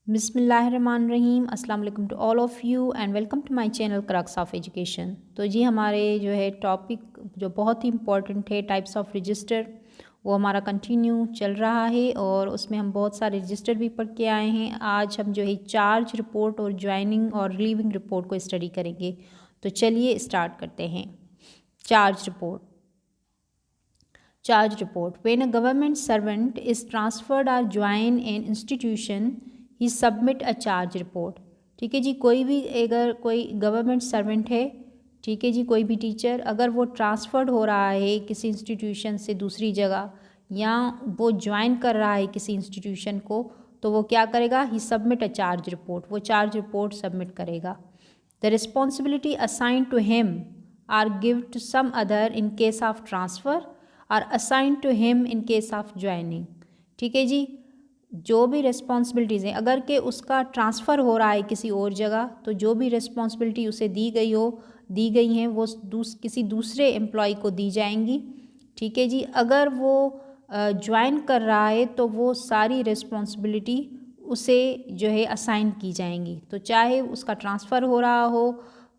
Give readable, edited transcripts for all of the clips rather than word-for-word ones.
बिस्मिल्लाहिर्रहमानिर्रहीम। अस्सलाम वालेकुम to all of you and welcome to my channel crux of education. तो जी हमारे जो है टॉपिक जो बहुत ही इम्पॉर्टेंट है टाइप्स ऑफ रजिस्टर, वो हमारा कंटिन्यू चल रहा है और उसमें हम बहुत सारे रजिस्टर भी पढ़ के आए हैं। आज हम जो है चार्ज रिपोर्ट और ज्वाइनिंग और रिलीविंग रिपोर्ट को स्टडी करेंगे। तो चलिए स्टार्ट करते हैं। Charge report. Charge report. When a government servant is transferred or joined an institution, he submit a charge report. ठीक है जी, कोई भी अगर कोई गवर्नमेंट सर्वेंट है, ठीक है जी, कोई भी टीचर अगर वो ट्रांसफ़र्ड हो रहा है किसी इंस्टीट्यूशन से दूसरी जगह या वो ज्वाइन कर रहा है किसी इंस्टीट्यूशन को, तो वो क्या करेगा? He submit a charge report. वो चार्ज रिपोर्ट सबमिट करेगा। The responsibility assign to him or give to some other in case of transfer or assign to him in case of joining. ठीक है जी, जो भी रिस्पॉन्सिबिलिटीज़ हैं, अगर के उसका ट्रांसफ़र हो रहा है किसी और जगह, तो जो भी रिस्पॉन्सिबिलिटी उसे दी गई हैं वो किसी दूसरे एम्प्लॉय को दी जाएंगी। ठीक है जी, अगर वो ज्वाइन कर रहा है तो वो सारी रिस्पॉन्सिबिलिटी उसे जो है असाइन की जाएंगी। तो चाहे उसका ट्रांसफ़र हो रहा हो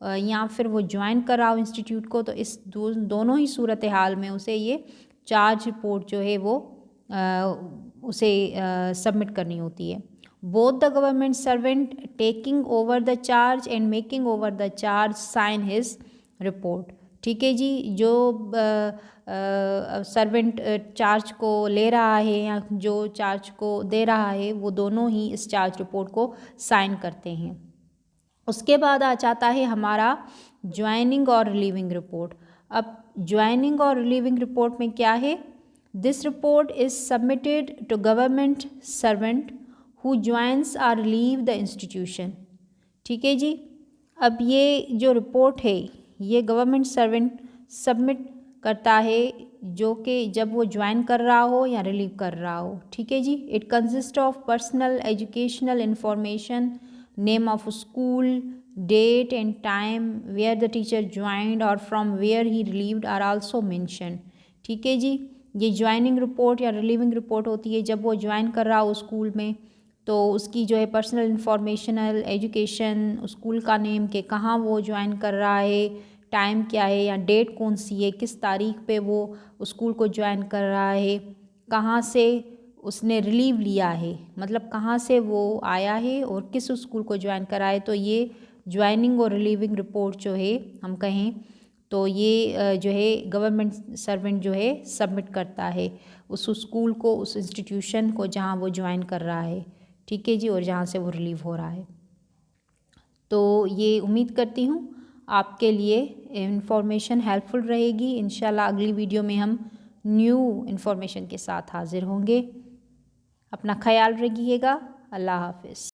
या फिर वो ज्वाइन कर रहा हो इंस्टीट्यूट को, तो इस दोनों ही सूरत हाल में उसे ये चार्ज रिपोर्ट जो है वो उसे सबमिट करनी होती है। Both the government servant taking over the charge and making over the charge sign his report. ठीक है जी, जो सर्वेंट चार्ज को ले रहा है या जो चार्ज को दे रहा है, वो दोनों ही इस चार्ज रिपोर्ट को साइन करते हैं। उसके बाद आ जाता है हमारा ज्वाइनिंग और रिलीविंग रिपोर्ट। अब ज्वाइनिंग और रिलीविंग रिपोर्ट में क्या है? This report is submitted to government servant who joins or relieve the institution. ठीक है जी, अब ये जो रिपोर्ट है ये गवर्नमेंट सर्वेंट सबमिट करता है जो कि जब वो ज्वाइन कर रहा हो या रिलीव कर रहा हो। ठीक है जी, it consist of personal educational information, name of school, date and time where the teacher joined or from where he relieved are also mentioned. ठीक है जी, ये ज्वाइनिंग रिपोर्ट या रिलीविंग रिपोर्ट होती है जब वो ज्वाइन कर रहा हो स्कूल में, तो उसकी जो है पर्सनल इंफॉर्मेशनल एजुकेशन, स्कूल का नेम के कहाँ वो ज्वाइन कर रहा है, टाइम क्या है या डेट कौन सी है, किस तारीख पे वो स्कूल को ज्वाइन कर रहा है, कहाँ से उसने रिलीव लिया है, मतलब कहाँ से वो आया है और किस स्कूल को ज्वाइन करा है। तो ये ज्वाइनिंग और रिलीविंग रिपोर्ट जो है हम कहें तो ये जो है गवर्नमेंट सर्वेंट जो है सबमिट करता है उस स्कूल को, उस इंस्टीट्यूशन को जहाँ वो ज्वाइन कर रहा है। ठीक है जी, और जहाँ से वो रिलीव हो रहा है। तो ये उम्मीद करती हूँ आपके लिए इन्फॉर्मेशन हेल्पफुल रहेगी। इंशाल्लाह अगली वीडियो में हम न्यू इन्फॉर्मेशन के साथ हाजिर होंगे। अपना ख्याल रखिएगा। अल्लाह हाफ़िज़।